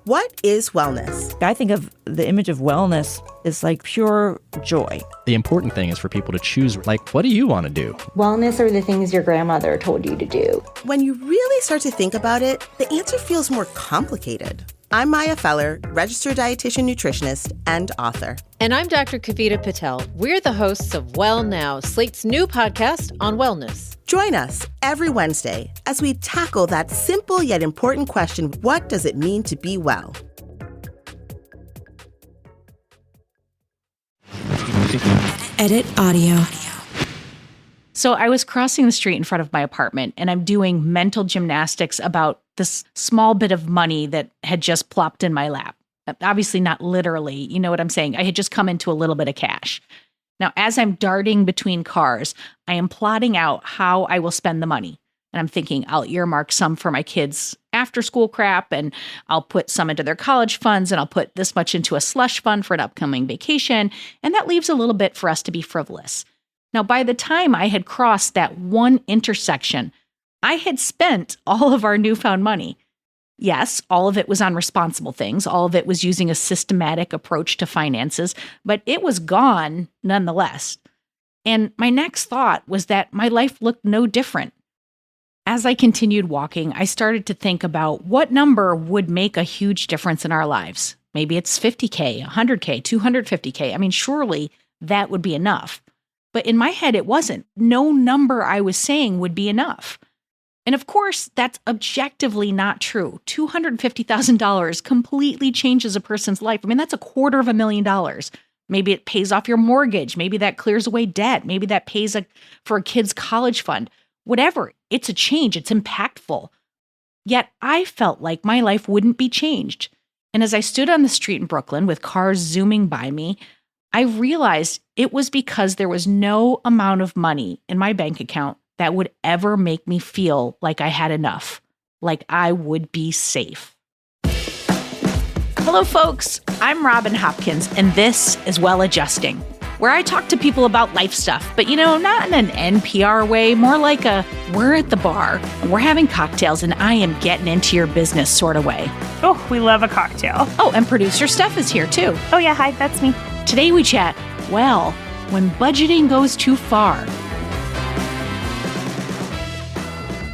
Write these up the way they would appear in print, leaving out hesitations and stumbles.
What is wellness? I think of the image of wellness as like pure joy. The important thing is for people to choose, like, what do you want to do? Wellness are the things your grandmother told you to do. When you really start to think about it, the answer feels more complicated. I'm Maya Feller, registered dietitian nutritionist and author. And I'm Dr. Kavita Patel. We're the hosts of Well Now, Slate's new podcast on wellness. Join us every Wednesday as we tackle that simple yet important question, what does it mean to be well? Edit audio. So I was crossing the street in front of my apartment, and I'm doing mental gymnastics about this small bit of money that had just plopped in my lap. Obviously not literally, you know what I'm saying? I had just come into a little bit of cash. Now, as I'm darting between cars, I am plotting out how I will spend the money. And I'm thinking I'll earmark some for my kids' after school crap, and I'll put some into their college funds, and I'll put this much into a slush fund for an upcoming vacation. And that leaves a little bit for us to be frivolous. Now, by the time I had crossed that one intersection, I had spent all of our newfound money. Yes, all of it was on responsible things. All of it was using a systematic approach to finances, but it was gone nonetheless. And my next thought was that my life looked no different. As I continued walking, I started to think about what number would make a huge difference in our lives. Maybe it's 50K, 100K, 250K. I mean, surely that would be enough. But in my head, it wasn't. No number I was saying would be enough. And of course, that's objectively not true. $250,000 completely changes a person's life. I mean, that's $250,000. Maybe it pays off your mortgage. Maybe that clears away debt. Maybe that pays for a kid's college fund. Whatever. It's a change. It's impactful. Yet I felt like my life wouldn't be changed. And as I stood on the street in Brooklyn with cars zooming by me, I realized it was because there was no amount of money in my bank account that would ever make me feel like I had enough, like I would be safe. Hello, folks. I'm Robin Hopkins, and this is Well Adjusting, where I talk to people about life stuff, but not in an NPR way, more like we're at the bar, and we're having cocktails, and I am getting into your business sort of way. Oh, we love a cocktail. Oh, and producer Steph is here too. Oh yeah, hi, that's me. Today we chat, well, when budgeting goes too far.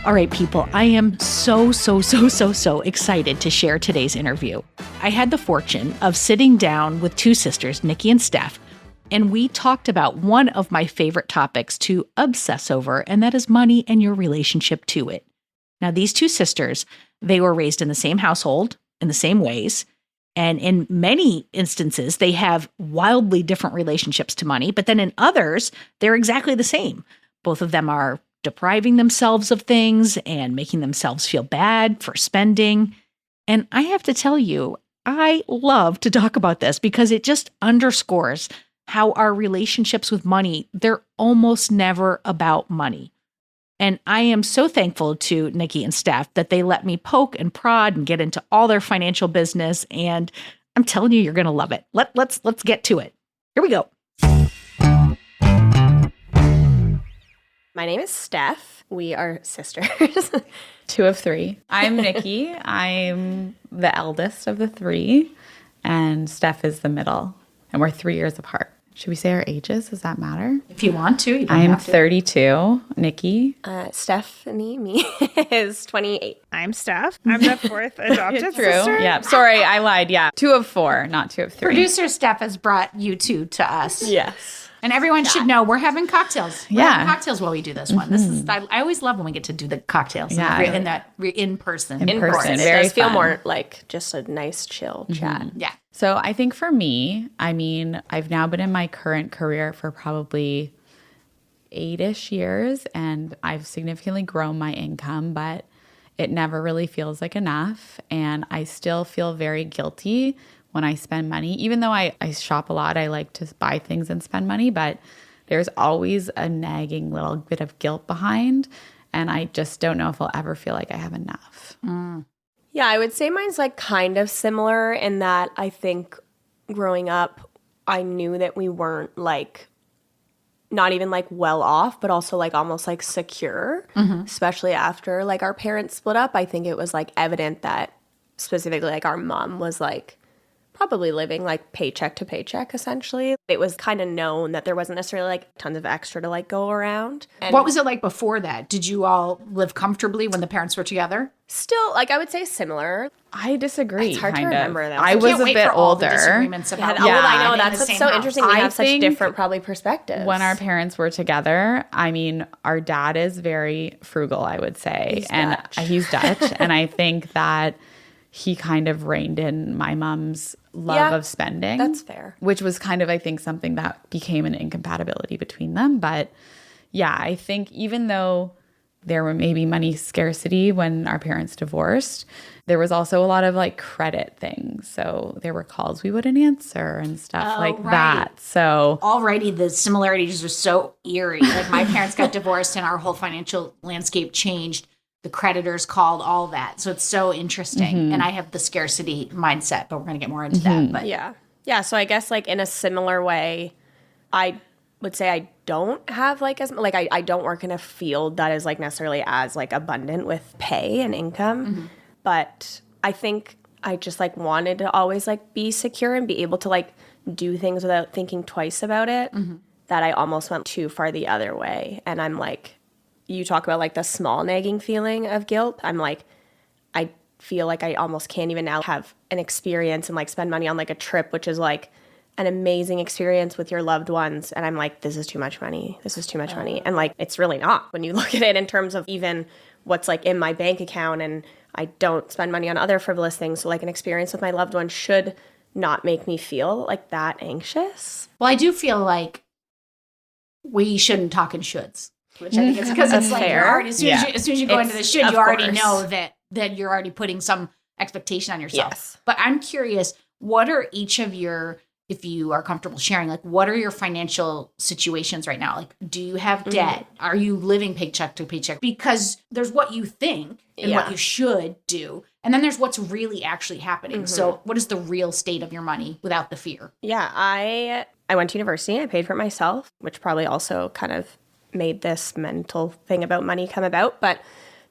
All right, people, I am so excited to share today's interview. I had the fortune of sitting down with two sisters, Niki and Steph, and we talked about one of my favorite topics to obsess over, and that is money and your relationship to it. Now, these two sisters, they were raised in the same household in the same ways, and in many instances, they have wildly different relationships to money, but then in others, they're exactly the same. Both of them are depriving themselves of things and making themselves feel bad for spending. And I have to tell you, I love to talk about this because it just underscores how our relationships with money, they're almost never about money. And I am so thankful to Niki and Steph that they let me poke and prod and get into all their financial business. And I'm telling you, you're going to love it. Let's get to it. Here we go. My name is Steph. We are sisters. 2 of 3. I'm Niki. I'm the eldest of the 3, and Steph is the middle. And we're 3 years apart. Should we say our ages? Does that matter? If you want to, you don't I'm have to. 32. Niki? Stephanie, me, is 28. I'm Steph. I'm the 4th adopted sister. Yeah. Sorry, I lied. Yeah. 2 of 4, not 2 of 3. Producer Steph has brought you two to us. Yes. And everyone should know we're having cocktails. We're Yeah. having cocktails while we do this one. This is I always love when we get to do the cocktails. Yeah. In person. In person. It Very does feel fun. more like just a nice, chill chat. Yeah. So I think for me, I've now been in my current career for probably 8-ish years, and I've significantly grown my income, but it never really feels like enough. And I still feel very guilty when I spend money. Even though I shop a lot, I like to buy things and spend money, but there's always a nagging little bit of guilt behind. And I just don't know if I'll ever feel like I have enough. Yeah, I would say mine's like kind of similar in that I think growing up, I knew that we weren't like, not even like well off, but also like almost like secure, especially after like our parents split up. I think it was like evident that specifically like our mom was like probably living like paycheck to paycheck essentially. It was kind of known that there wasn't necessarily like tons of extra to like go around. And what was it like before that? Did you all live comfortably when the parents were together? still, like I would say similar. I disagree. It's hard to remember that. I was a bit older. Disagreements about I know that's what's so interesting. We have such different probably perspectives. When our parents were together, I mean, our dad is very frugal, I would say, he's Dutch, and I think that he kind of reined in my mom's love of spending. That's fair. Which was kind of, I think, something that became an incompatibility between them. But yeah, I think even though there were maybe money scarcity when our parents divorced, there was also a lot of like credit things. So there were calls we wouldn't answer and stuff that. So already the similarities are so eerie. Like my parents got divorced and our whole financial landscape changed. The creditors called, all that. So it's so interesting. Mm-hmm. And I have the scarcity mindset, but we're going to get more into that. But yeah. So I guess like in a similar way, I would say I don't have like as like I don't work in a field that is like necessarily as like abundant with pay and income, but I think I just like wanted to always like be secure and be able to like do things without thinking twice about it. That I almost went too far the other way, and I'm like, you talk about like the small nagging feeling of guilt. I'm like, I feel like I almost can't even now have an experience and like spend money on like a trip, which is like an amazing experience with your loved ones. And I'm like, this is too much money. This is too much money. And like, it's really not when you look at it in terms of even what's like in my bank account, and I don't spend money on other frivolous things. So like an experience with my loved one should not make me feel like that anxious. well, I do feel like we shouldn't talk in shoulds. Which I think is because it's like you're already, as soon as you go into the should, you already know that you're already putting some expectation on yourself. Yes. But I'm curious, what are each of your, if you are comfortable sharing, like what are your financial situations right now? Like, do you have debt? Are you living paycheck to paycheck? Because there's what you think and what you should do. And then there's what's really actually happening. So what is the real state of your money without the fear? Yeah, I went to university. I paid for it myself, which probably also kind of made this mental thing about money come about. But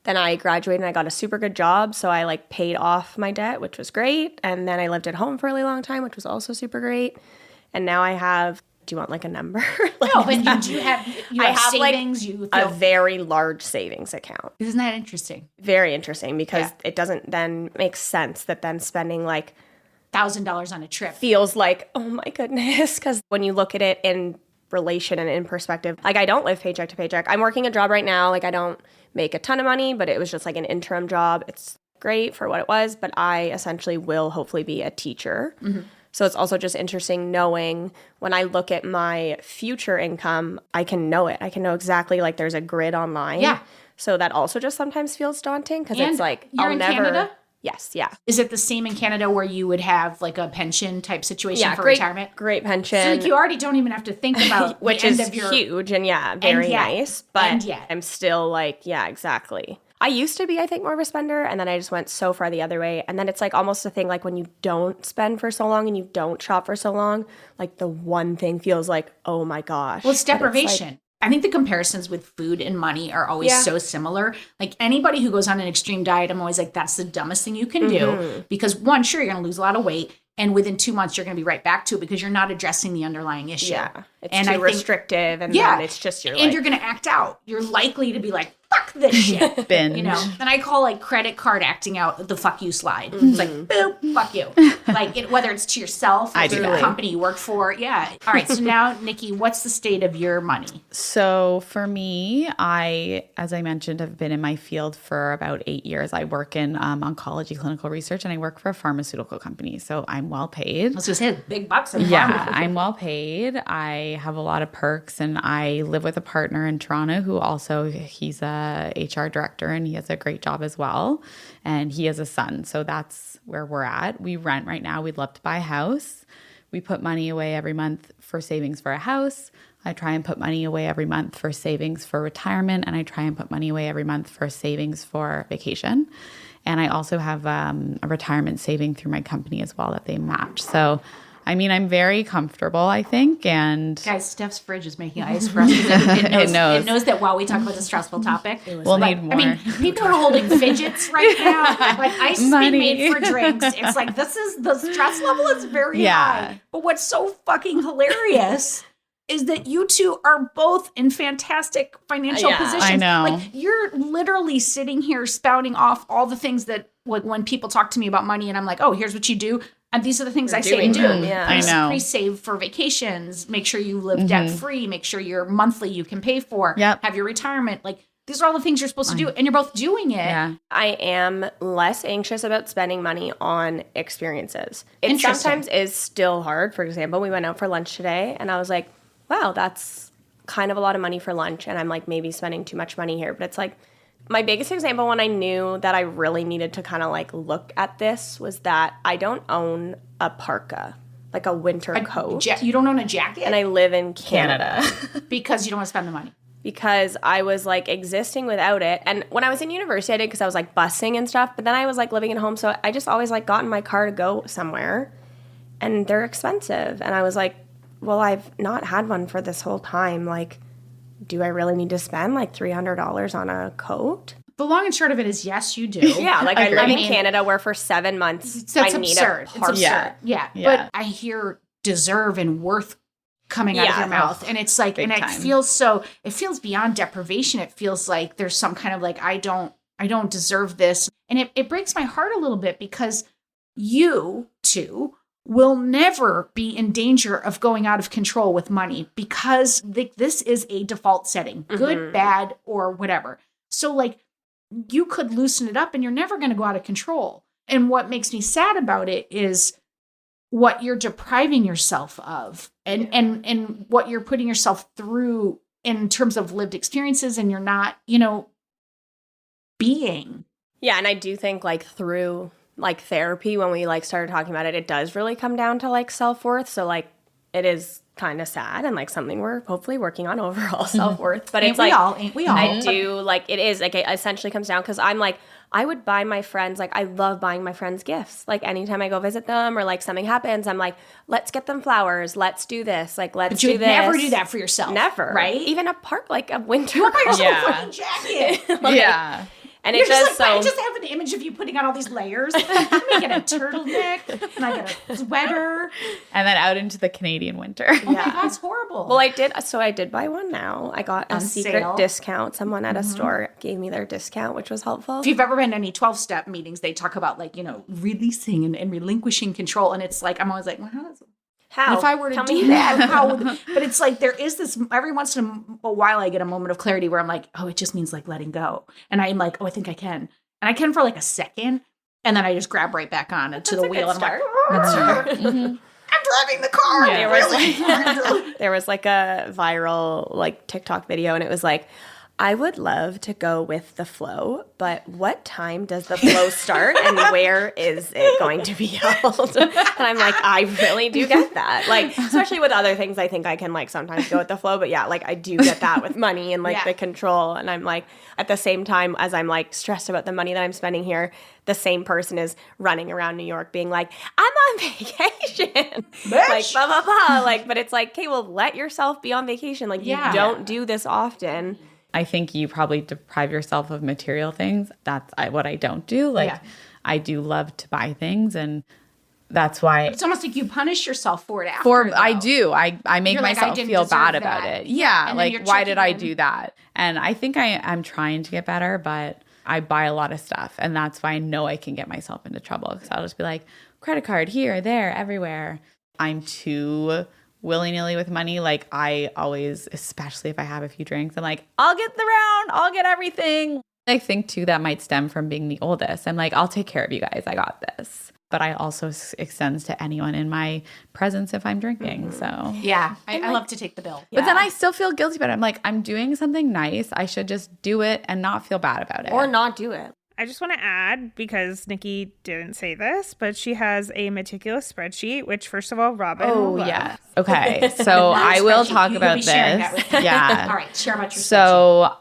then I graduated and I got a super good job. So I like paid off my debt, which was great. And then I lived at home for a really long time, which was also super great. And now I have, do you want like a number? No, but you do have, I have savings. Like a very large savings account. Isn't that interesting? Very interesting, because it doesn't then make sense that then spending like $1,000 on a trip feels like, oh my goodness. Because when you look at it in relation and in perspective, like I don't live paycheck to paycheck. I'm working a job right now. Like I don't make a ton of money, but it was just like an interim job. It's great for what it was, but I essentially will hopefully be a teacher. So it's also just interesting knowing when I look at my future income, I can know it. I can know exactly, like there's a grid online. Yeah. So that also just sometimes feels daunting, because it's like, you're in Canada? Yes, yeah. Is it the same in Canada where you would have like a pension type situation for retirement? Great pension. So like you already don't even have to think about which the end is of your... huge and very nice. But yet. I'm still like, yeah, exactly. I used to be, I think, more of a spender, and then I just went so far the other way. And then it's like almost a thing like when you don't spend for so long and you don't shop for so long, like the one thing feels like, oh my gosh. Well, it's deprivation. I think the comparisons with food and money are always so similar. Like anybody who goes on an extreme diet, I'm always like, that's the dumbest thing you can do. Because one, sure, you're going to lose a lot of weight. And within 2 months, you're going to be right back to it because you're not addressing the underlying issue. Yeah, it's too restrictive, and then it's just your life. And you're going to act out. You're likely to be like, fuck this shit. Binge. You know? And I call like credit card acting out the fuck you slide. It's like, boop, fuck you. Like whether it's to yourself or to the company you work for. Yeah. All right. So now, Nikki, what's the state of your money? So for me, as I mentioned, have been in my field for about 8 years. I work in oncology clinical research, and I work for a pharmaceutical company. So I'm well paid. I was going to say big bucks. Yeah, I'm well paid. I have a lot of perks, and I live with a partner in Toronto who also, he's a HR director, and he has a great job as well. And he has a son. So that's where we're at. We rent right now. We'd love to buy a house. We put money away every month for savings for a house. I try and put money away every month for savings for retirement, and I try and put money away every month for savings for vacation. And I also have a retirement saving through my company as well that they match. So I mean, I'm very comfortable, I think. And guys, Steph's fridge is making ice for us. It knows. It knows that while we talk about this stressful topic, we'll need more. I mean, people are holding fidgets right now. Like ice is being made for drinks. It's like the stress level is very high. But what's so fucking hilarious is that you two are both in fantastic financial positions. I know. Like you're literally sitting here spouting off all the things that when people talk to me about money and I'm like, oh, here's what you do. And these are the things I say to do. Yeah. I know. Pre-save for vacations. Make sure you live debt-free. Make sure your monthly you can pay for. Have your retirement. Like these are all the things you're supposed to do. And you're both doing it. Yeah. I am less anxious about spending money on experiences. It sometimes is still hard. For example, we went out for lunch today and I was like, wow, that's kind of a lot of money for lunch. And I'm like, maybe spending too much money here. But it's like, my biggest example when I knew that I really needed to kind of like look at this was that I don't own a parka, like a winter coat. You don't own a jacket? And I live in Canada. Because you don't want to spend the money. Because I was like existing without it. And when I was in university, I did because I was like busing and stuff. But then I was like living at home. So I just always like got in my car to go somewhere. And they're expensive. And I was like, well, I've not had one for this whole time. Like, do I really need to spend like $300 on a coat? The long and short of it is, yes, you do. Yeah, like I live in Canada where for 7 months I need a parka. It's absurd. Yeah. But I hear deserve and worth coming out of your mouth. And it's like, it feels beyond deprivation. It feels like there's some kind of like, I don't deserve this. And it breaks my heart a little bit because you two will never be in danger of going out of control with money because this is a default setting, good, bad, or whatever. So like you could loosen it up and you're never going to go out of control. And what makes me sad about it is what you're depriving yourself of and what you're putting yourself through in terms of lived experiences, and you're not, being. Yeah, and I do think like through like therapy, when we like started talking about it, it does really come down to like self-worth. So like it is kind of sad and like something we're hopefully working on overall self-worth. But it's like, ain't we all? I do like, it is like, it essentially comes down because I'm like, I would buy my friends, like I love buying my friends gifts. Like anytime I go visit them or like something happens, I'm like, let's get them flowers. Let's do this. Like, let's do this. But you would never do that for yourself. Never. Right? Even a park, like a winter You buy yourself coat. a fucking jacket. Yeah. And You're it does just like, so. I just have an image of you putting on all these layers. I'm making a turtleneck, and I got a sweater. And then out into the Canadian winter. Oh my God, it's horrible. Well, I did buy one now. I got a On secret sale. discount. Someone at a store gave me their discount, which was helpful. If you've ever been to any 12-step meetings, they talk about like, releasing and relinquishing control. And it's like, I'm always like, well, how does it? How? And if I were to do that, how would, but it's like there is this, every once in a while I get a moment of clarity where I'm like, oh, it just means like letting go. And I'm like, oh, I think I can. And I can for like a second. And then I just grab right back on to the wheel. And I'm like, I'm driving the car. Yeah, there was like a viral like TikTok video, and it was like, I would love to go with the flow, but what time does the flow start and where is it going to be held? And I'm like, I really do get that. Like, especially with other things, I think I can like sometimes go with the flow, but yeah, like I do get that with money and like the control. And I'm like, at the same time as I'm like stressed about the money that I'm spending here, the same person is running around New York being like, I'm on vacation. Like, blah, blah, blah. Like, but it's like, okay, well, let yourself be on vacation. Like, you don't do this often. I think you probably deprive yourself of material things. That's what I don't do. Like, I do love to buy things, and that's why it's almost like you punish yourself for it after. I do. I make myself feel bad about it. Yeah, and like why did I do that? And I think I'm trying to get better, but I buy a lot of stuff, and that's why I know I can get myself into trouble because I'll just be like, credit card here, there, everywhere. I'm too willy-nilly with money. Like I always, especially if I have a few drinks, I'm like, I'll get the round, I'll get everything. I think too that might stem from being the oldest. I'm like, I'll take care of you guys, I got this. But I also extends to anyone in my presence if I'm drinking. So I love to take the bill. But then I still feel guilty about it. I'm like, I'm doing something nice, I should just do it and not feel bad about it. Or not do it. I just want to add, because Niki didn't say this, but she has a meticulous spreadsheet, which first of all, Robin will love. Yes. Okay. So I will talk about this. Yeah. All right. Share about your So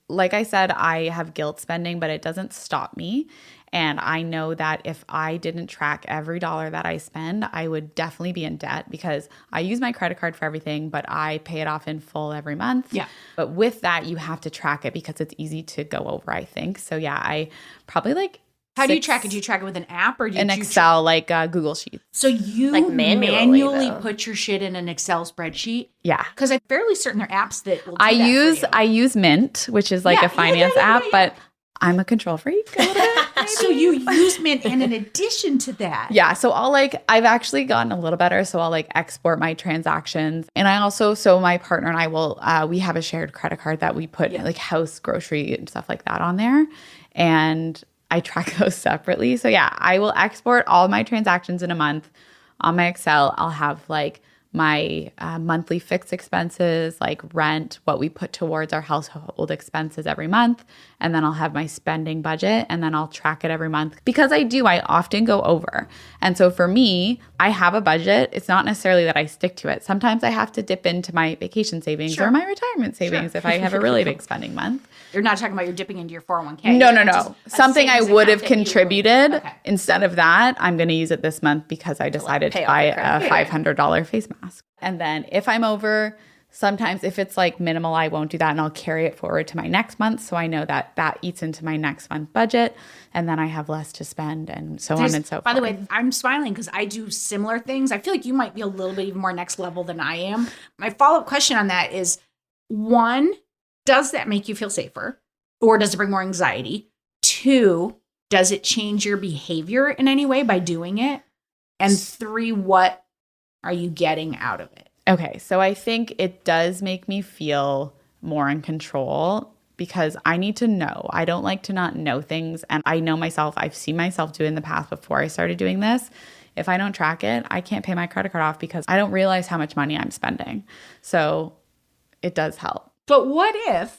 like I said, I have guilt spending, but it doesn't stop me. And I know that if I didn't track every dollar that I spend, I would definitely be in debt because I use my credit card for everything, but I pay it off in full every month. Yeah. But with that, you have to track it because it's easy to go over, I think. So yeah, I probably like How do you track it? Do you track it with an app or do you an Excel, like Google Sheets? So you Like manually put your shit in an Excel spreadsheet? Yeah. Because I'm fairly certain there are apps that will do I that use for you. I use Mint, which is like a finance app, but I'm a control freak. So you use Mint, and in addition to that, Yeah. So I've actually gotten a little better. So I'll like export my transactions. And I also, so my partner and I will, we have a shared credit card that we put like house, grocery and stuff like that on there. And I track those separately. So yeah, I will export all my transactions in a month on my Excel. I'll have like my monthly fixed expenses, like rent, what we put towards our household expenses every month. And then I'll have my spending budget and then I'll track it every month because I often go over. And so for me, I have a budget. It's not necessarily that I stick to it. Sometimes I have to dip into my vacation savings or my retirement savings if I have a really big spending month. You're not talking about you're dipping into your 401k. No. Something I would have contributed. Instead of that, I'm going to use it this month because I decided to buy a $500 face mask. And then if I'm over, sometimes if it's like minimal, I won't do that and I'll carry it forward to my next month. So I know that that eats into my next month budget and then I have less to spend and so on and so forth. By the way, I'm smiling because I do similar things. I feel like you might be a little bit even more next level than I am. My follow-up question on that is, one, does that make you feel safer or does it bring more anxiety? Two, does it change your behavior in any way by doing it? And three, what are you getting out of it? Okay, so I think it does make me feel more in control because I need to know. I don't like to not know things. And I know myself, I've seen myself do it in the past before I started doing this. If I don't track it, I can't pay my credit card off because I don't realize how much money I'm spending. So it does help. But what if,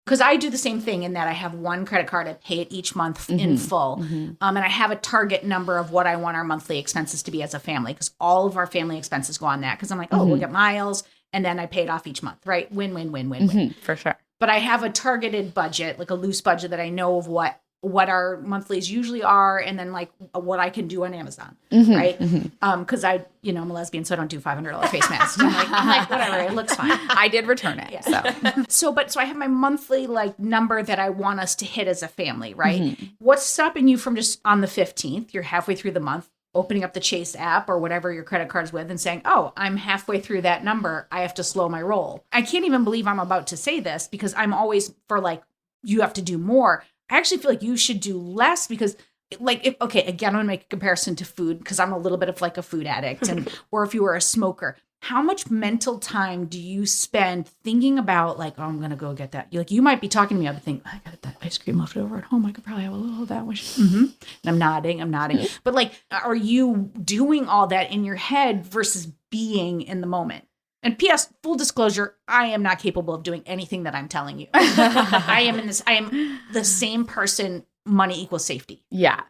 because I do the same thing in that I have one credit card, I pay it each month in full. And I have a target number of what I want our monthly expenses to be as a family, because all of our family expenses go on that. Because I'm like, oh, we'll get miles, and then I pay it off each month, right? Win, win, win, win, win. For sure. But I have a targeted budget, like a loose budget that I know of what our monthlies usually are, and then like what I can do on Amazon, right? Because I'm a lesbian, so I don't do $500 face masks. I'm like, whatever, it looks fine. I did return it. So I have my monthly like number that I want us to hit as a family, right? What's stopping you from just on the 15th, you're halfway through the month, opening up the Chase app or whatever your credit card's with and saying, oh, I'm halfway through that number, I have to slow my roll. I can't even believe I'm about to say this because I'm always for like, you have to do more. I actually feel like you should do less because like, again, I'm going to make a comparison to food because I'm a little bit of like a food addict or if you were a smoker, how much mental time do you spend thinking about like, oh, I'm going to go get that? You might be talking to me. I'll be thinking, I got that ice cream left over at home. I could probably have a little of that one. And I'm nodding. But like, are you doing all that in your head versus being in the moment? And P.S., full disclosure, I am not capable of doing anything that I'm telling you. I am the same person, money equals safety. Yeah.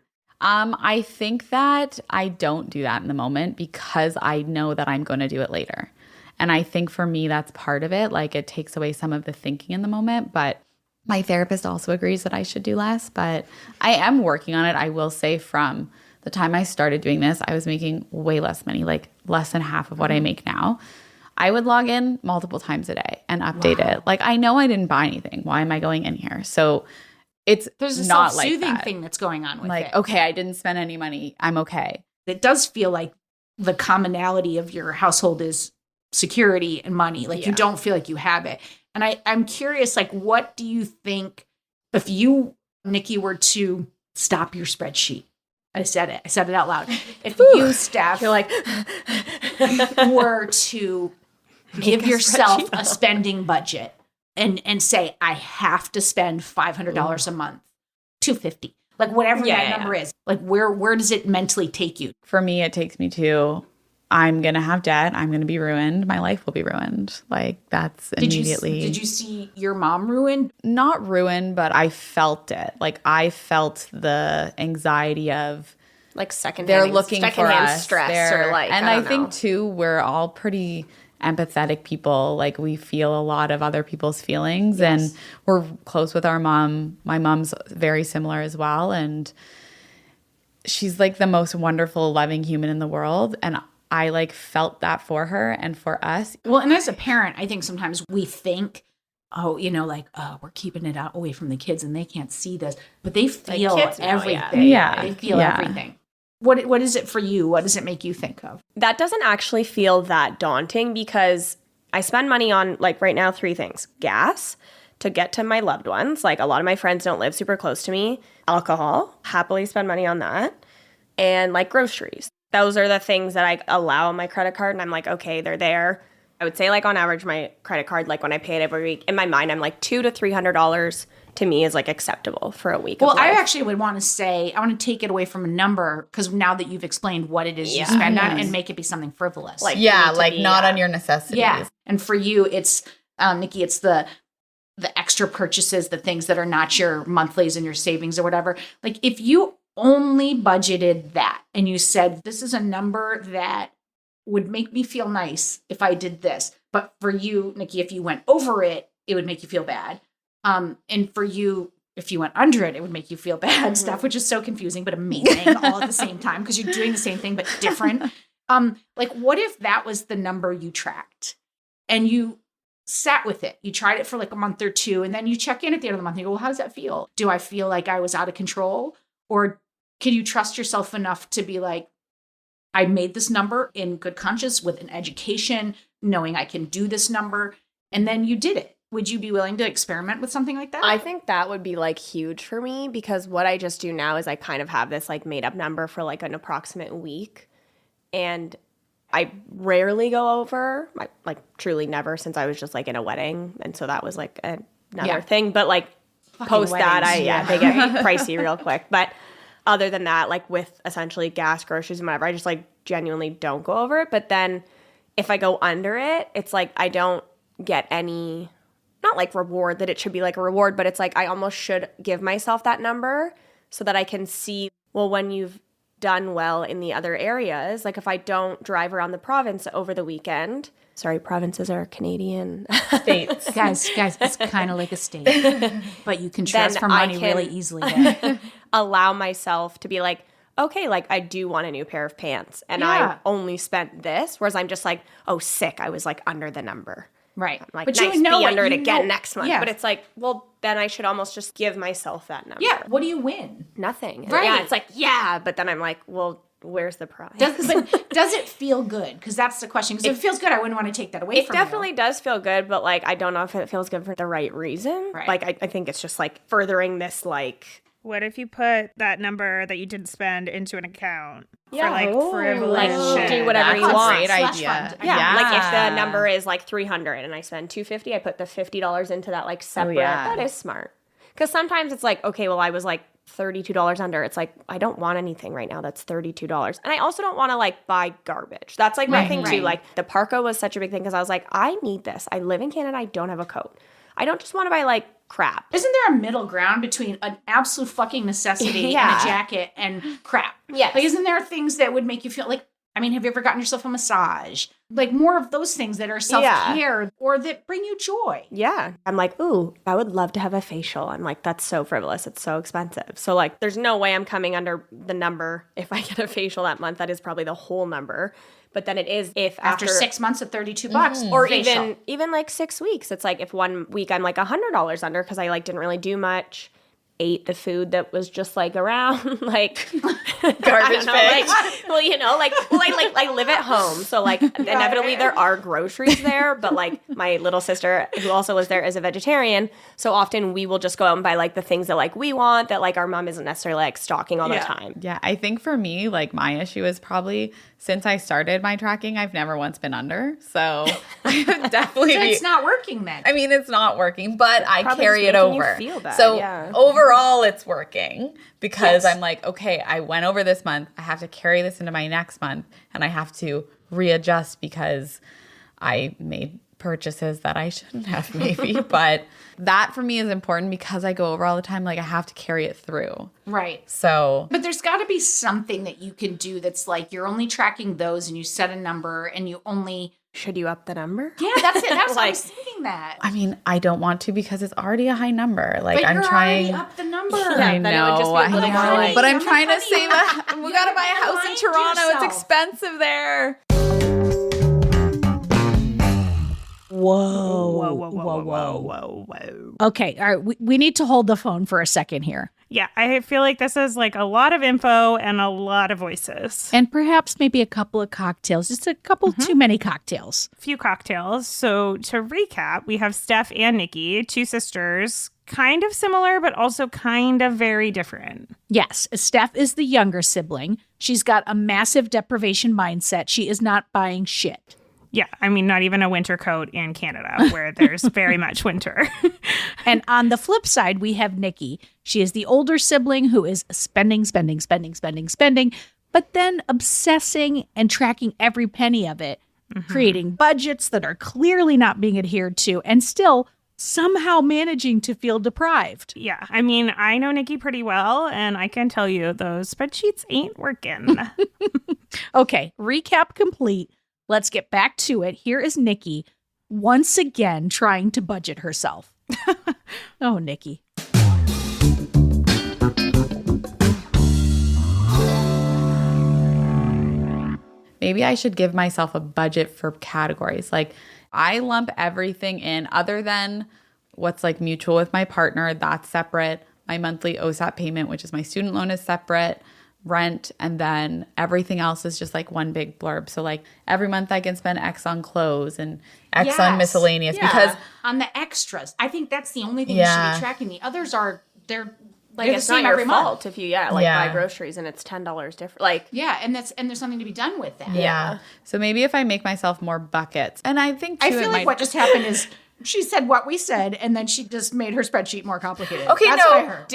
I think that I don't do that in the moment because I know that I'm going to do it later. And I think for me, that's part of it. Like it takes away some of the thinking in the moment. But my therapist also agrees that I should do less. But I am working on it. I will say from the time I started doing this, I was making way less money, like less than half of what I make now. I would log in multiple times a day and update it. Like, I know I didn't buy anything. Why am I going in here? So there's a not self-soothing like that. thing that's going on with like, it. Okay, I didn't spend any money. I'm okay. It does feel like the commonality of your household is security and money. Like you don't feel like you have it. And I'm curious, like, what do you think if you, Niki, were to stop your spreadsheet? I said it out loud. If you, Steph, you're like, were to give yourself a spending budget and say, I have to spend $500 a month, $250, like whatever that number is, like where does it mentally take you? For me, it takes me to, I'm going to have debt. I'm going to be ruined. My life will be ruined. Like that's immediately. Did you see your mom ruined? Not ruined, but I felt it. Like I felt the anxiety of like secondhand. They're looking for us. Stress or like, and I think too, we're all pretty empathetic people. Like we feel a lot of other people's feelings, and we're close with our mom. My mom's very similar as well, and she's like the most wonderful, loving human in the world. And I like felt that for her and for us. Well, and as a parent, I think sometimes we think, oh, we're keeping it out away from the kids and they can't see this, but they feel everything. Yeah. They feel everything. What is it for you? What does it make you think of? That doesn't actually feel that daunting because I spend money on, like, right now, 3 things. Gas to get to my loved ones. Like, a lot of my friends don't live super close to me. Alcohol, happily spend money on that. And, like, groceries. Those are the things that I allow on my credit card, and I'm like, okay, they're there. I would say, like, on average, my credit card, like, when I pay it every week, in my mind, I'm like $200 to $300 to me is, like, acceptable for a week. Well, I actually would want to say, I want to take it away from a number, because now that you've explained what it is you spend on, and make it be something frivolous. Like, not on your necessities. Yeah. And for you, it's, Niki, it's the extra purchases, the things that are not your monthlies and your savings or whatever. Like, if you only budgeted that and you said, this is a number that would make me feel nice if I did this. But for you, Niki, if you went over it, it would make you feel bad. And for you, if you went under it, it would make you feel bad stuff, which is so confusing, but amazing all at the same time, because you're doing the same thing, but different. Like, what if that was the number you tracked and you sat with it? You tried it for like a month or 2, and then you check in at the end of the month and you go, well, how does that feel? Do I feel like I was out of control? Or can you trust yourself enough to be like, I made this number in good conscience with an education, knowing I can do this number, and then you did it. Would you be willing to experiment with something like that? I think that would be like huge for me, because what I just do now is I kind of have this like made up number for like an approximate week. And I rarely go over, like truly never, since I was just like in a wedding. And so that was like another thing. But like post that, they get pricey real quick. But other than that, like with essentially gas, groceries, and whatever, I just like genuinely don't go over it. But then if I go under it, it's like I don't get any, not like reward that it should be like a reward, but it's like I almost should give myself that number so that I can see, well, when you've done well in the other areas, like if I don't drive around the province over the weekend, sorry, provinces are Canadian states. Guys, it's kind of like a state, but you can transfer money really easily there. Allow myself to be like, okay, like I do want a new pair of pants, and I only spent this, whereas I'm just like, oh, sick, I was like under the number. Right. I'm like, but nice, you know be under it you again know, next month. But it's like, well, then I should almost just give myself that number. Yeah. What do you win? Nothing. Right. Yeah, it's like, but then I'm like, well, where's the prize? Does it feel good? Because that's the question. Because if it feels good, I wouldn't want to take that away from you. It definitely does feel good, but like, I don't know if it feels good for the right reason. Right. Like, I think it's just like furthering this like... What if you put that number that you didn't spend into an account for like like privilege? do whatever you want. Great idea. Yeah, like if the number is like $300 and I spend $250, I put the $50 into that like separate. That is smart. Because sometimes it's like, okay, well, I was like $32 under. It's like, I don't want anything right now that's $32. And I also don't want to like buy garbage. That's like my thing too. Like the parka was such a big thing because I was like, I need this. I live in Canada. I don't have a coat. I don't just want to buy like crap. Isn't there a middle ground between an absolute fucking necessity and a jacket and crap? Yes. Like, isn't there things that would make you feel like, I mean, have you ever gotten yourself a massage? Like more of those things that are self-care or that bring you joy. Yeah. I'm like, ooh, I would love to have a facial. I'm like, that's so frivolous. It's so expensive. So like, there's no way I'm coming under the number if I get a facial that month. That is probably the whole number. But then it is if after 6 months at $32 or facial. even like 6 weeks. It's like if 1 week I'm like $100 under because I like didn't really do much, ate the food that was just like around like garbage bag. Well, you know, like I live at home, so like inevitably there are groceries there. But like my little sister, who also lives there, is a vegetarian, so often we will just go out and buy like the things that like we want that like our mom isn't necessarily like stocking all the time. Yeah, I think for me, like my issue is probably since I started my tracking, I've never once been under. So I would definitely so it's not working then. I mean, it's not working, but I Probably carry it over. You feel bad, so overall, it's working because I'm like, okay, I went over this month. I have to carry this into my next month, and I have to readjust because I made purchases that I shouldn't have maybe, but that for me is important because I go over all the time. Like I have to carry it through. Right. So, but there's got to be something that you can do that's like you're only tracking those and you set a number and you only. Should you up the number? Yeah, that's it. That's why I was thinking that. I mean, I don't want to because it's already a high number. Like but I'm you're trying. already up the number. I know. But I'm trying to save we got to buy a house in Toronto. Yourself. It's expensive there. Whoa. Okay, all right. We need to hold the phone for a second here. Yeah, I feel like this is like a lot of info and a lot of voices. And perhaps maybe a couple of cocktails, just a couple too many cocktails. Few cocktails. So to recap, we have Steph and Niki, two sisters, kind of similar, but also kind of very different. Yes, Steph is the younger sibling. She's got a massive deprivation mindset. She is not buying shit. Yeah, I mean, not even a winter coat in Canada where there's very much winter. And on the flip side, we have Niki. She is the older sibling who is spending, but then obsessing and tracking every penny of it, creating budgets that are clearly not being adhered to, and still somehow managing to feel deprived. Yeah, I mean, I know Niki pretty well, and I can tell you those spreadsheets ain't working. Okay, recap complete. Let's get back to it. Here is Niki once again trying to budget herself. Oh, Niki. Maybe I should give myself a budget for categories. Like I lump everything in other than what's like mutual with my partner. That's separate. My monthly OSAP payment, which is my student loan, is separate. Rent, and then everything else is just like one big blurb. So like every month I can spend X on clothes and X on miscellaneous because on the extras. I think that's the only thing you should be tracking. The others they're like it's the same not every your fault month. if you buy groceries and it's $10 different. Like and there's something to be done with that. Yeah. So maybe if I make myself more buckets, and I think too, I feel like what just happened is she said what we said, and then she just made her spreadsheet more complicated. Okay, that's what I heard.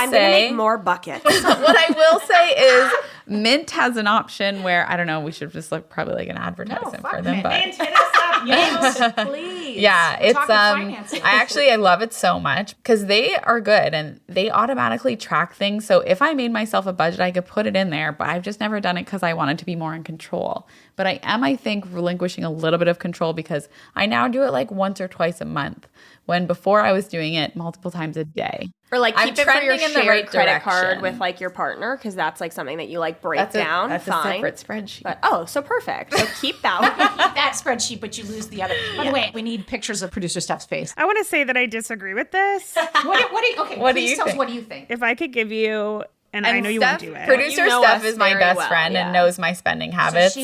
I'm gonna make more buckets. What I will say is Mint has an option where I don't know. We should just look probably like an advertisement for them, but Mint, hit us up. Yes, please. Yeah, it's Talking finances. I love it so much because they are good and they automatically track things. So if I made myself a budget, I could put it in there, but I've just never done it because I wanted to be more in control. But I think, relinquishing a little bit of control because I now do it like once or twice a month when before I was doing it multiple times a day. Or like keep it for your in the shared right credit card direction. with like your partner because that's like something that you like break down. That's fine. a separate spreadsheet. But so perfect. So keep that one. that spreadsheet, but you lose the other. By the way, we need pictures of producer Steph's face. I want to say that I disagree with this. What do you think? What do you think? If I could give you, and I know you won't do it. Producer You know Steph us is my very best well, friend yeah. and knows my spending habits.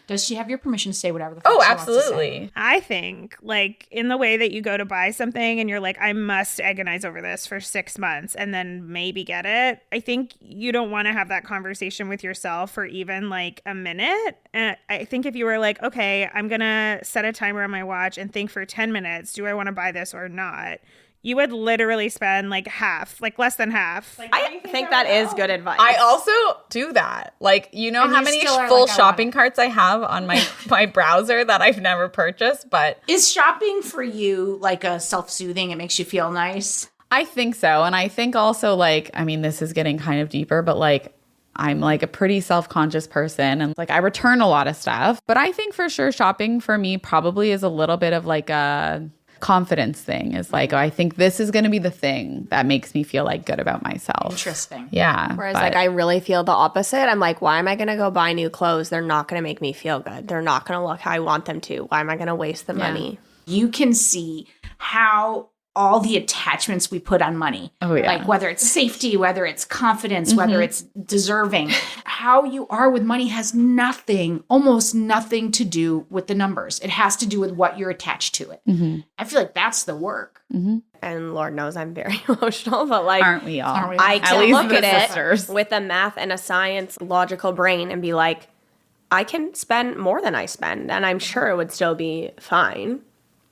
Does she have your permission to say whatever the fuck Oh, she wants to say? absolutely. I think, like, in the way that you go to buy something and you're like, I must agonize over this for 6 months and then maybe get it. I think you don't want to have that conversation with yourself for even like a minute. And I think if you were like, okay, I'm going to set a timer on my watch and think for 10 minutes, do I want to buy this or not? You would literally spend like half, like less than half. Like, I think that is good advice. I also do that. Like, you know And how you many still are full like, I want shopping it. carts I have on my browser that I've never purchased, but Is shopping for you like a self-soothing? It makes you feel nice. I think so. And I think also like, I mean, this is getting kind of deeper, but like I'm like a pretty self-conscious person and like I return a lot of stuff, but I think for sure shopping for me probably is a little bit of like a confidence thing. Is like, oh, I think this is going to be the thing that makes me feel like good about myself. Interesting. Yeah. Whereas like I really feel the opposite. I'm like, why am I going to go buy new clothes? They're not going to make me feel good. They're not going to look how I want them to. Why am I going to waste the money? You can see how all the attachments we put on money, like whether it's safety, whether it's confidence, whether it's deserving, how you are with money has almost nothing to do with the numbers. It has to do with what you're attached to it. I feel like that's the work. And Lord knows I'm very emotional, but like, Aren't we all? I At can least look the at sisters. it with a math and a science logical brain and be like, I can spend more than I spend, and I'm sure it would still be fine.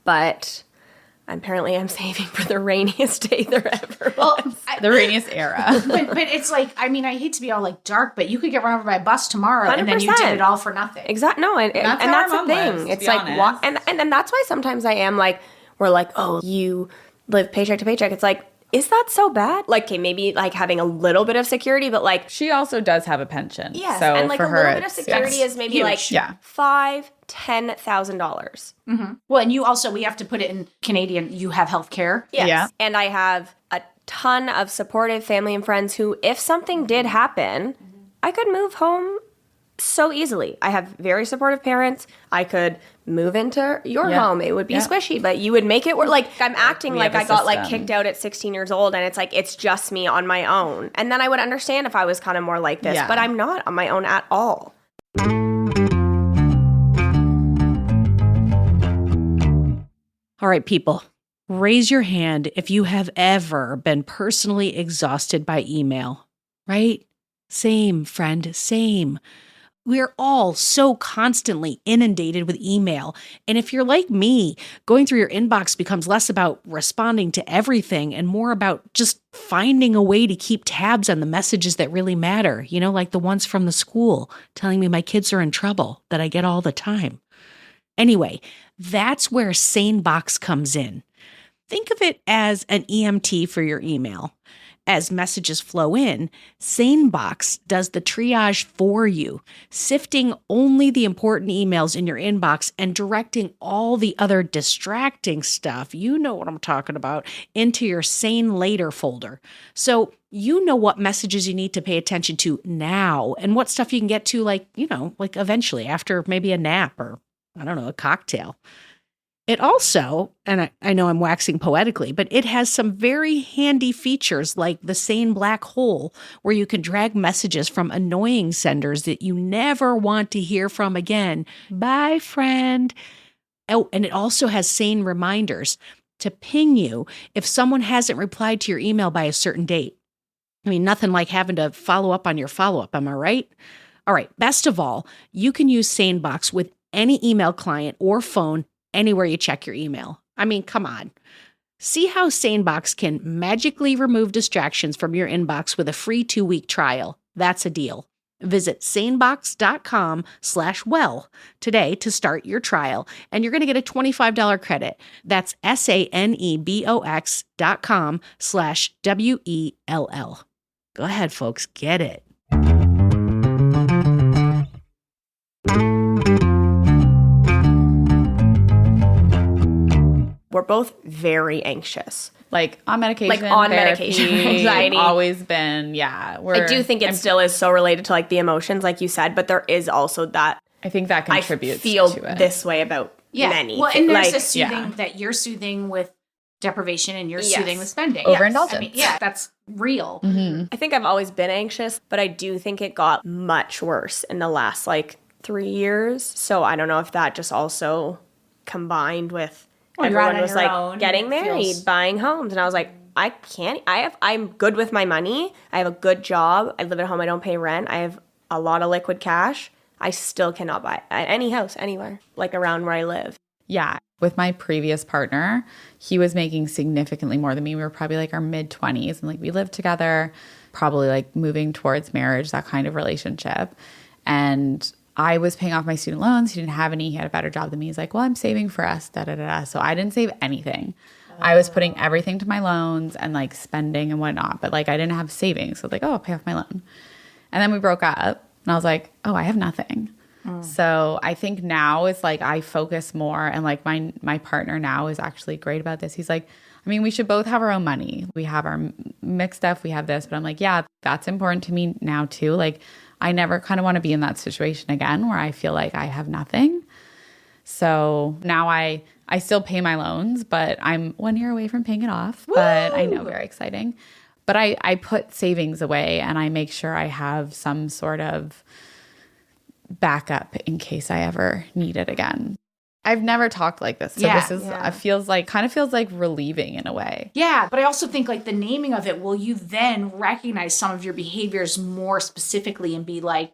But apparently I'm saving for the rainiest day there ever was. The rainiest era. but it's like, I mean, I hate to be all like dark, but you could get run over by a bus tomorrow 100%. and then you did it all for nothing. Exactly. No, and that's the thing. It's like, and that's why sometimes I am like, we're like, oh, you live paycheck to paycheck. It's like, is that so bad? Like, okay, maybe like having a little bit of security, but like she also does have a pension. Yes, so and like for a little bit of security is maybe huge. like $5,000-$10,000. Mm-hmm. Well, and you also, we have to put it in Canadian, you have health care. Yes. Yeah. And I have a ton of supportive family and friends who, if something did happen, I could move home so easily. I have very supportive parents. I could move into your home. It would be squishy, but you would make it work. Like, I'm acting like I got like kicked out at 16 years old and it's like, it's just me on my own. And then I would understand if I was kind of more like this, but I'm not on my own at all. All right, people, raise your hand if you have ever been personally exhausted by email, right? Same, friend, same. We're all so constantly inundated with email. And if you're like me, going through your inbox becomes less about responding to everything and more about just finding a way to keep tabs on the messages that really matter, you know, like the ones from the school telling me my kids are in trouble that I get all the time. Anyway, that's where SaneBox comes in. Think of it as an EMT for your email. As messages flow in, SaneBox does the triage for you, sifting only the important emails in your inbox and directing all the other distracting stuff, you know what I'm talking about, into your Sane Later folder. So you know what messages you need to pay attention to now and what stuff you can get to, like, you know, like eventually after maybe a nap or, I don't know, a cocktail. It also, and I know I'm waxing poetically, but it has some very handy features like the Sane Black Hole, where you can drag messages from annoying senders that you never want to hear from again. Bye, friend. Oh, and it also has Sane reminders to ping you if someone hasn't replied to your email by a certain date. I mean, nothing like having to follow up on your follow-up, am I right? All right, best of all, you can use SaneBox with any email client or phone anywhere you check your email. I mean, come on. See how SaneBox can magically remove distractions from your inbox with a free 2-week trial. That's a deal. Visit sanebox.com/well today to start your trial, and you're going to get a $25 credit. That's sanebox.com/WELL. Go ahead, folks. Get it. We're both very anxious. Like on medication. Like on medication. Anxiety. Always been, I do think it still is so related to like the emotions, like you said, but there is also that. I think that contributes to it. I feel to this way about many. Well, and there's a soothing that you're soothing with deprivation and you're soothing with spending. Overindulgence. I mean, that's real. Mm-hmm. I think I've always been anxious, but I do think it got much worse in the last like 3 years. So I don't know if that just also combined with everyone was like getting married, buying homes. And I was like, I'm good with my money. I have a good job. I live at home. I don't pay rent. I have a lot of liquid cash. I still cannot buy any house anywhere, like around where I live. Yeah. With my previous partner, he was making significantly more than me. We were probably like our mid-20s and like we lived together, probably like moving towards marriage, that kind of relationship. And I was paying off my student loans. He didn't have any. He had a better job than me. He's like, well, I'm saving for us, da-da-da-da. So I didn't save anything. I was putting everything to my loans and like spending and whatnot. But like I didn't have savings. So I was like, oh, I'll pay off my loan. And then we broke up and I was like, oh, I have nothing. So I think now it's like I focus more and like my partner now is actually great about this. He's like, I mean, we should both have our own money. We have our mixed stuff. We have this. But I'm like, yeah, that's important to me now too. Like I never kind of want to be in that situation again where I feel like I have nothing. So now I still pay my loans, but I'm 1 year away from paying it off. Woo! But I know, very exciting. But I put savings away and I make sure I have some sort of backup in case I ever need it again. I've never talked like this. So this is kind of feels like relieving in a way. Yeah, but I also think like the naming of it, will you then recognize some of your behaviors more specifically and be like,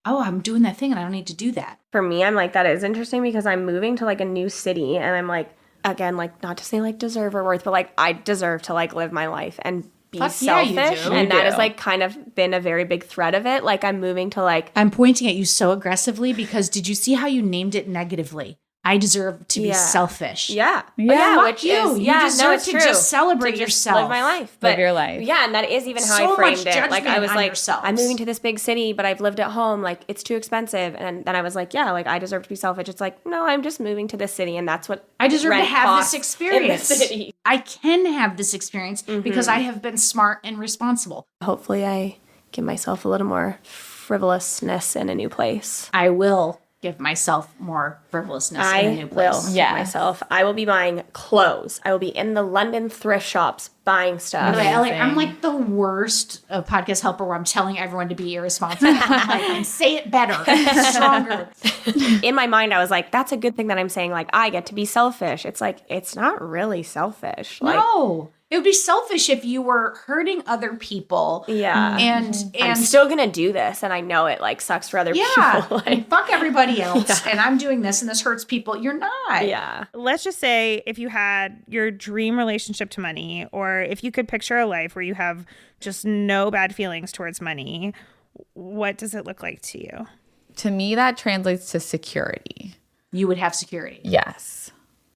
oh, I'm doing that thing and I don't need to do that. For me, I'm like, that is interesting because I'm moving to like a new city and I'm like, again, like, not to say like deserve or worth, but like I deserve to like live my life and be Fuck yeah, you selfish. do. And You that has do. like kind of been a very big thread of it. Like I'm moving to like, I'm pointing at you so aggressively because did you see how you named it negatively? I deserve to be selfish. yeah. Yeah. Which you. is, You deserve it's to true. just celebrate To just yourself. live my life. Live your life. Yeah, and that is even how So I much framed it. Like judgment I was on like, yourselves. I'm moving to this big city, but I've lived at home. Like it's too expensive. And then I was like, yeah, like I deserve to be selfish. It's like, no, I'm just moving to this city, and that's what I deserve to rent have this costs experience. in the city. I can have this experience because I have been smart and responsible. Hopefully, I give myself a little more frivolousness in a new place. I will give myself more frivolousness in a new I place. will give myself. I will be buying clothes. I will be in the London thrift shops buying stuff. By the way, Ellie, I'm like the worst podcast helper where I'm telling everyone to be irresponsible. I'm like, and say it better, stronger. In my mind, I was like, that's a good thing that I'm saying, like, I get to be selfish. It's like, it's not really selfish. Like, No, it would be selfish if you were hurting other people. yeah. And I'm still going to do this. And I know it, like, sucks for other people. and fuck everybody else. And I'm doing this and this hurts people. You're not. Yeah. Let's just say if you had your dream relationship to money, or if you could picture a life where you have just no bad feelings towards money, what does it look like to you? To me, that translates to security. You would have security. Yes.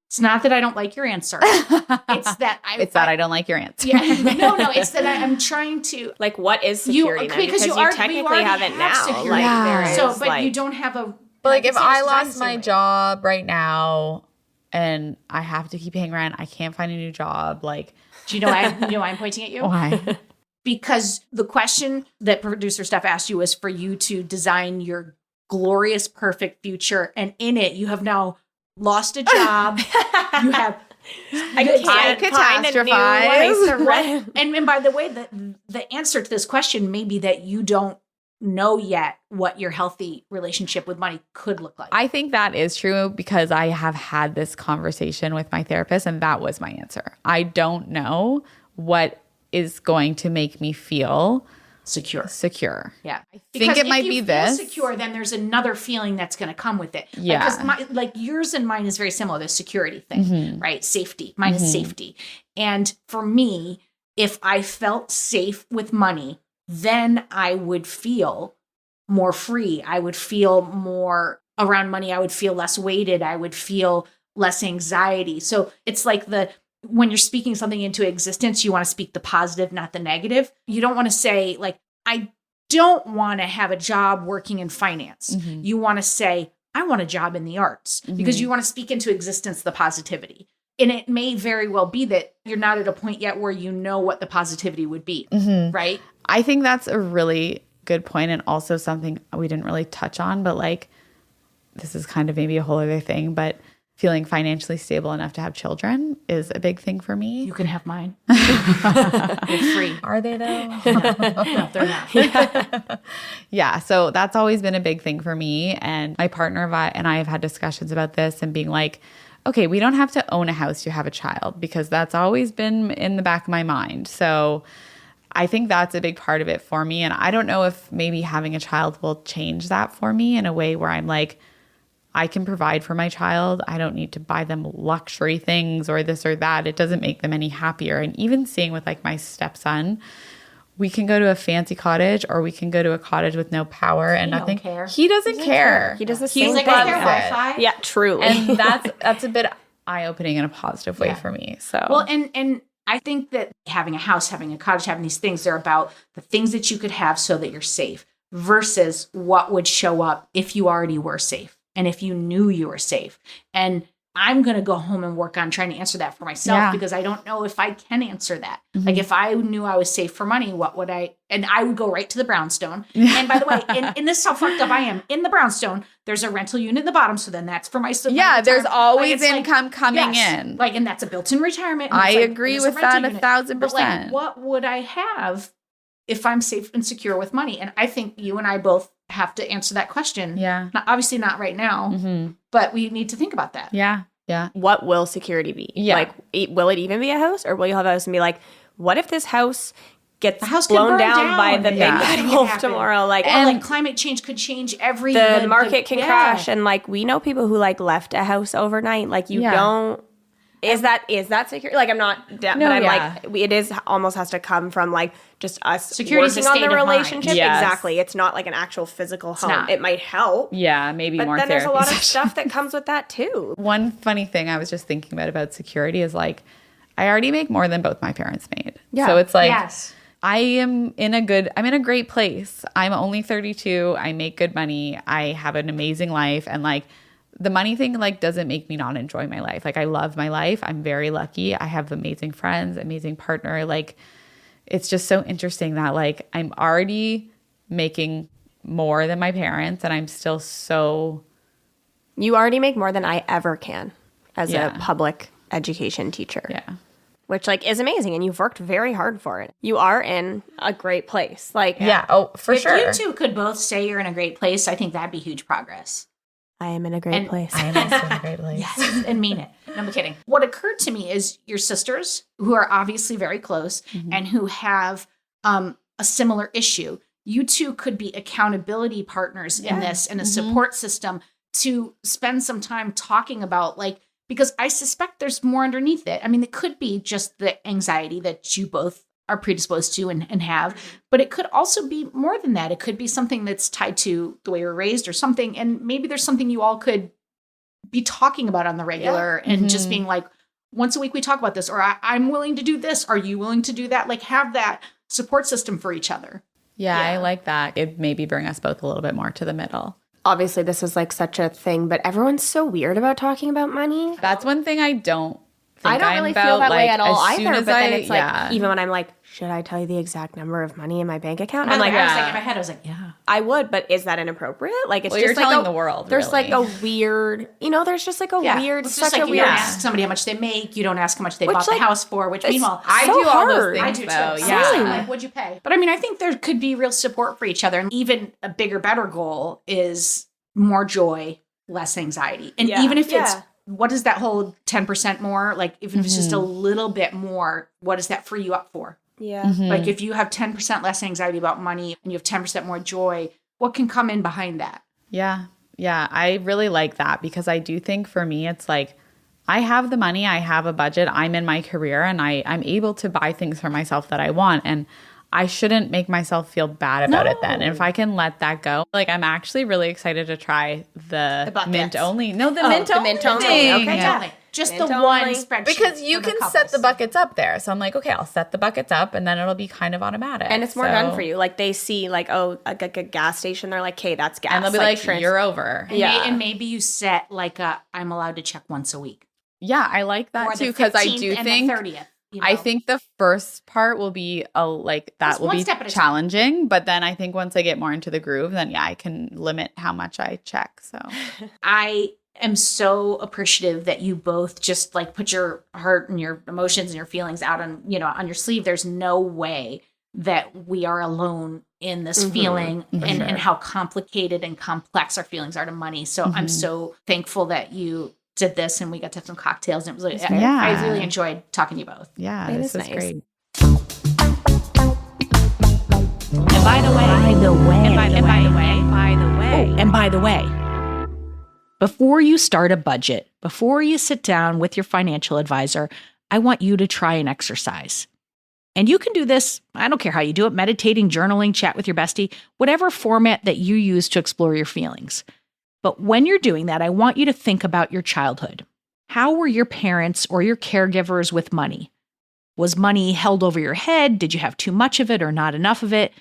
It's not that I don't like your answer. It's that I don't like your answer. Yeah, no, it's that I'm trying to. Like, what is security then? Because you technically already have it now. security. Like, Yeah. there So, is, but like, you don't have a. But like if I it's lost my designed job right now and I have to keep paying rent, I can't find a new job. Like, Do you know why I'm pointing at you? why? Because the question that producer Steph asked you was for you to design your glorious, perfect future, and in it you have now lost a job. You have. I can't find a new place to rent. And by the way, the answer to this question may be that you don't know yet what your healthy relationship with money could look like. I think that is true because I have had this conversation with my therapist and that was my answer. I don't know what is going to make me feel secure. Yeah. I think it might be this. If you feel secure, then there's another feeling that's going to come with it. Yeah. Because like yours and mine is very similar, the security thing, right? Safety. Mine is safety. And for me, if I felt safe with money, then I would feel more free. I would feel more around money. I would feel less weighted. I would feel less anxiety. So it's like when you're speaking something into existence, you want to speak the positive, not the negative. You don't want to say like, I don't want to have a job working in finance. You want to say, I want a job in the arts because you want to speak into existence the positivity. And it may very well be that you're not at a point yet where you know what the positivity would be, right? I think that's a really good point and also something we didn't really touch on, but like this is kind of maybe a whole other thing, but feeling financially stable enough to have children is a big thing for me. You can have mine. They're free. Are they though? No, they're not. Yeah. So that's always been a big thing for me. And my partner and I have had discussions about this and being like, okay, we don't have to own a house to have a child because that's always been in the back of my mind. So I think that's a big part of it for me. And I don't know if maybe having a child will change that for me in a way where I'm like, I can provide for my child. I don't need to buy them luxury things or this or that. It doesn't make them any happier. And even seeing with like my stepson, we can go to a fancy cottage or we can go to a cottage with no power and nothing. Care. He doesn't care. He does the same He's like, thing. is there Wi-Fi? Yeah, truly. And that's a bit eye-opening in a positive way for me. So Well, and I think that having a house, having a cottage, having these things, they're about the things that you could have so that you're safe versus what would show up if you already were safe and if you knew you were safe. And I'm going to go home and work on trying to answer that for myself because I don't know if I can answer that. Like if I knew I was safe for money, what would I, and I would go right to the brownstone. And by the way, and this is how fucked up I am. In the brownstone, there's a rental unit in the bottom. So then that's for my there's always income coming in. Like, and that's a built-in retirement. I agree with that 1,000%. But like, what would I have if I'm safe and secure with money? And I think you and I both have to answer that question. Yeah. Obviously not right now, but we need to think about that. Yeah. Yeah. What will security be? Yeah. Like, will it even be a house, or will you have a house and be like, what if this house gets house can blown burn down by the Yeah. big bad wolf tomorrow? Like, Or like climate change could change every the market can crash, and like we know people who like left a house overnight. Like you don't Is that secure? Like, I'm not, but I'm like, it is almost has to come from like just us Security's working a on state the of mind. relationship. Yes. Exactly. It's not like an actual physical home. not. It might help. Yeah, maybe But more then there's a therapy lot of stuff that comes with that too. One funny thing I was just thinking about security is like, I already make more than both my parents made. Yeah. So it's like, Yes. I'm in a great place. I'm only 32. I make good money. I have an amazing life. And like the money thing like doesn't make me not enjoy my life. Like I love my life. I'm very lucky. I have amazing friends, amazing partner. Like it's just so interesting that like I'm already making more than my parents and I'm still so. You already make more than I ever can as Yeah. a public education teacher. Yeah. Which like is amazing, and you've worked very hard for it. You are in a great place. Like Yeah. Oh, for If sure. you two could both say you're in a great place, I think that'd be huge progress. I am in a great place. I am also in a great place. Yes, and mean it. No, I'm kidding. What occurred to me is your sisters, who are obviously very close and who have a similar issue. You two could be accountability partners in this and a support system to spend some time talking about like, because I suspect there's more underneath it. I mean, it could be just the anxiety that you both are predisposed to and have, but it could also be more than that. It could be something that's tied to the way you're raised or something. And maybe there's something you all could be talking about on the regular and just being like, once a week we talk about this, or I'm willing to do this. Are you willing to do that? Like have that support system for each other. Yeah, I like that. It maybe bring us both a little bit more to the middle. Obviously, this is like such a thing, but everyone's so weird about talking about money. That's one thing I don't think I don't I'm really about, feel that way like, at all as soon either. as But then I- it's like, even when I'm like, should I tell you the exact number of money in my bank account? I'm I'm like, I was like, in my head, I was like, yeah. I would, but is that inappropriate? Like, it's Well, just you're like telling the world, There's really. like a weird, there's just like a weird, It's just such like a you weird. don't ask somebody how much they make. You don't ask how much they Which, bought like, the house for, which it's meanwhile, I so do all those hard. things, I do too. though. Yeah. Yeah. Like, what'd you pay? But I mean, I think there could be real support for each other. And even a bigger, better goal is more joy, less anxiety. And even if it's, what is that whole 10% more? Like, even if it's just a little bit more, what does that free you up for? Yeah. Like, if you have 10% less anxiety about money and you have 10% more joy, what can come in behind that? Yeah. Yeah. I really like that because I do think for me, it's like I have the money, I have a budget, I'm in my career, and I'm able to buy things for myself that I want. And I shouldn't make myself feel bad about it then. And if I can let that go, like I'm actually really excited to try the mint only. No, the mint only. mint only. thing. Okay, yeah. Just Mint the only. one spreadsheet. Because you for the can set the couples. buckets up there. So I'm like, okay, I'll set the buckets up and then it'll be kind of automatic. And it's more done for you. Like they see like, oh, a gas station. They're like, okay, that's gas. And they'll be like, you're over. And maybe you set like I'm allowed to check once a week. Yeah, I like that Or the too. Because I 15th do and think the 30th. I think the first part will be Just will one be step at a time. challenging, but then I think once I get more into the groove, then I can limit how much I check. So I am so appreciative that you both just like put your heart and your emotions and your feelings out on your sleeve. There's no way that we are alone in this feeling and how complicated and complex our feelings are to money. So I'm so thankful that you did this and we got to have some cocktails and it was like, I really enjoyed talking to you both. yeah, It this is is nice. great. And by the way, before you start a budget, before you sit down with your financial advisor, I want you to try an exercise. And you can do this, I don't care how you do it, meditating, journaling, chat with your bestie, whatever format that you use to explore your feelings. But when you're doing that, I want you to think about your childhood. How were your parents or your caregivers with money? Was money held over your head? Did you have too much of it or not enough of it?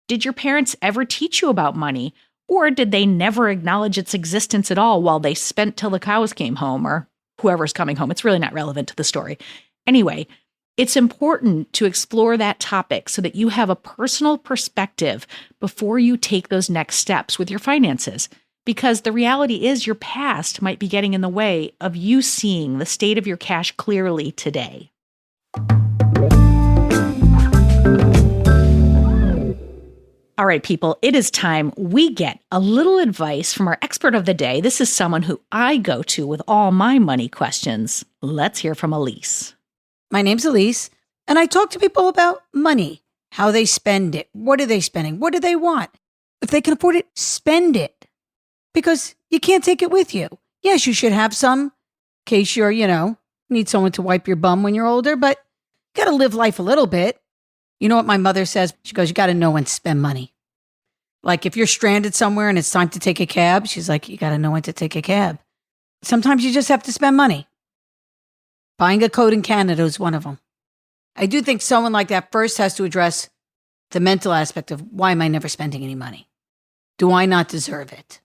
Did your parents ever teach you about money? Or did they never acknowledge its existence at all while they spent till the cows came home or whoever's coming home? It's really not relevant to the story. Anyway, it's important to explore that topic so that you have a personal perspective before you take those next steps with your finances. Because the reality is your past might be getting in the way of you seeing the state of your cash clearly today. All right, people, it is time we get a little advice from our expert of the day. This is someone who I go to with all my money questions. Let's hear from Elise. My name's Elise, and I talk to people about money, how they spend it, what are they spending, what do they want. If they can afford it, spend it, because you can't take it with you. Yes, you should have some in case you're, You need someone to wipe your bum when you're older, but you got to live life a little bit. You know what my mother says? She goes, you got to know when to spend money. Like if you're stranded somewhere and it's time to take a cab, she's like, you got to know when to take a cab. Sometimes you just have to spend money. Buying a coat in Canada is one of them. I do think someone like that first has to address the mental aspect of why am I never spending any money? Do I not deserve it?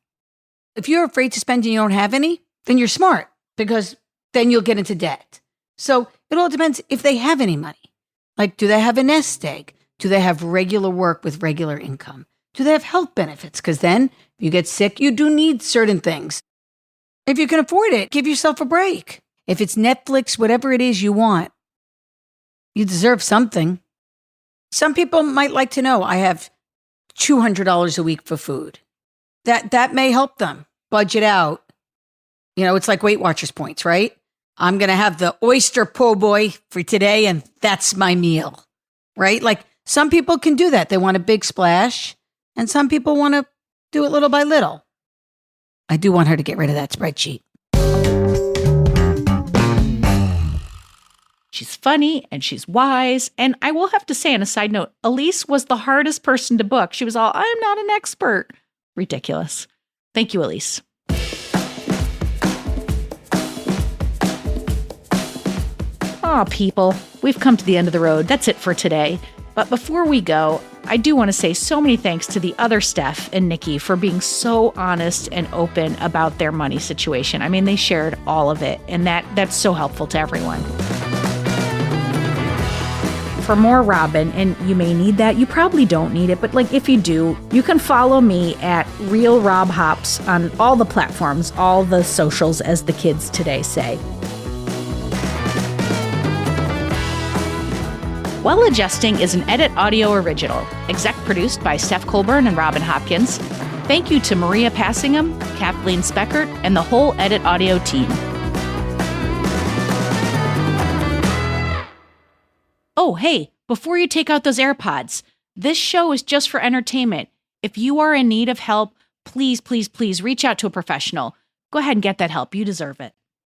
If you're afraid to spend and you don't have any, then you're smart because then you'll get into debt. So it all depends if they have any money. Like, do they have a nest egg? Do they have regular work with regular income? Do they have health benefits? Because then if you get sick, you do need certain things. If you can afford it, give yourself a break. If it's Netflix, whatever it is you want, you deserve something. Some people might like to know I have $200 a week for food. That may help them budget out. You know, it's like Weight Watchers points, right? I'm going to have the oyster po' boy for today, and that's my meal, right? Like some people can do that. They want a big splash, and some people want to do it little by little. I do want her to get rid of that spreadsheet. She's funny and she's wise. And I will have to say, on a side note, Elise was the hardest person to book. She was all, I'm not an expert. Ridiculous. Thank you, Elise. Aw, people, we've come to the end of the road. That's it for today. But before we go, I do want to say so many thanks to the other Steph and Niki for being so honest and open about their money situation. I mean, they shared all of it, and that's so helpful to everyone. For more Robin, and you may need that, you probably don't need it, but like if you do, you can follow me at Real Rob Hops on all the platforms, all the socials, as the kids today say. Well Adjusting is an Edit Audio original, exec produced by Steph Colburn and Robin Hopkins. Thank you to Maria Passingham, Kathleen Speckert, and the whole Edit Audio team. Oh, hey, before you take out those AirPods, this show is just for entertainment. If you are in need of help, please, please, please reach out to a professional. Go ahead and get that help. You deserve it.